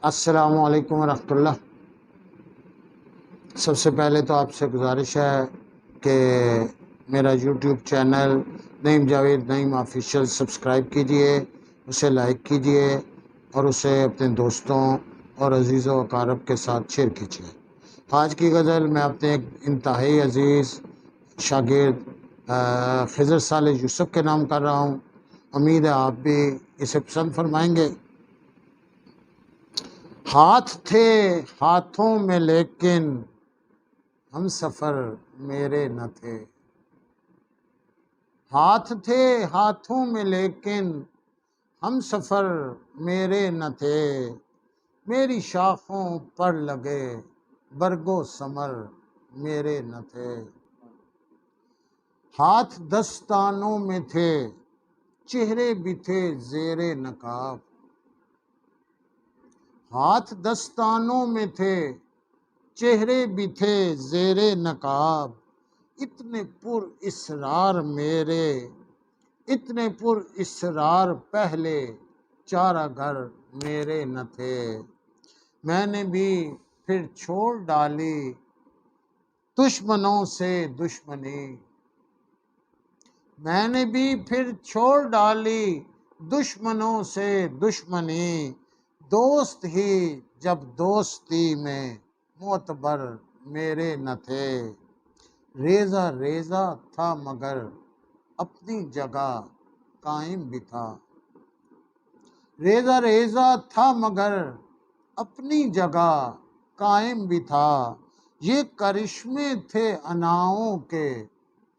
السلام علیکم ورحمۃ اللہ۔ سب سے پہلے تو آپ سے گزارش ہے کہ میرا یوٹیوب چینل نعیم جاوید نعیم آفیشیل سبسکرائب کیجئے، اسے لائک کیجئے اور اسے اپنے دوستوں اور عزیز و اقارب کے ساتھ شیئر کیجئے۔ آج کی غزل میں اپنے ایک انتہائی عزیز شاگرد خضر صالح یوسف کے نام کر رہا ہوں۔ امید ہے آپ بھی اسے پسند فرمائیں گے۔ ہاتھ تھے ہاتھوں میں لیکن ہم سفر میرے نہ تھے، ہاتھ تھے ہاتھوں میں لیکن ہم سفر میرے نہ تھے، میری شاخوں پر لگے برگ و ثمر میرے نہ تھے، ہاتھ دستانوں میں تھے چہرے بھی تھے زیر نقاب، ہاتھ دستانوں میں تھے چہرے بھی تھے زیر نقاب، اتنے پر اسرار میرے اتنے پر اسرار پہلے چارہ گھر میرے نہ تھے، میں نے بھی پھر چھوڑ ڈالی دشمنوں سے دشمنی، میں نے بھی پھر چھوڑ ڈالی دشمنوں سے دشمنی، دوست ہی جب دوستی میں معتبر میرے نہ تھے، ریزہ ریزہ تھا مگر اپنی جگہ قائم بھی تھا، ریزہ ریزہ تھا مگر اپنی جگہ قائم بھی تھا، یہ کرشمے تھے اناؤں کے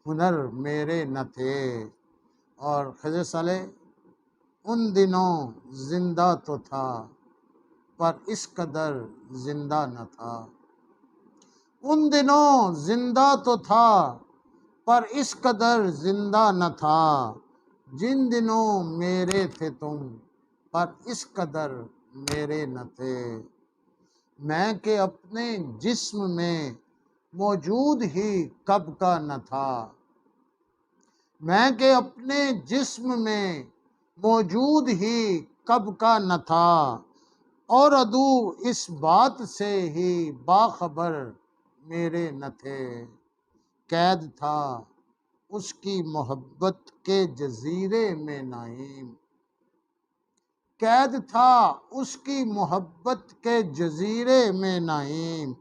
ہنر میرے نہ تھے۔ اور خضر صالح ان دنوں زندہ تو تھا پر اس قدر زندہ نہ تھا، ان دنوں زندہ تو تھا پر اس قدر زندہ نہ تھا، جن دنوں میرے تھے تم پر اس قدر میرے نہ تھے، میں کہ اپنے جسم میں موجود ہی کب کا نہ تھا، میں کہ اپنے جسم میں موجود ہی کب کا نہ تھا، اور عدو اس بات سے ہی باخبر میرے نہ تھے، قید تھا اس کی محبت کے جزیرے میں نعیم، قید تھا اس کی محبت کے جزیرے میں نعیم،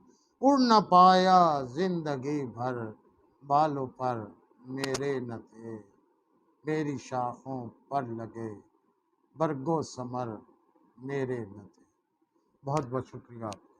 اڑ نہ پایا زندگی بھر بالوں پر میرے نہ تھے، میری شاخوں پر لگے برگ و ثمر میرے نہ تھے۔ بہت بہت شکریہ آپ کا۔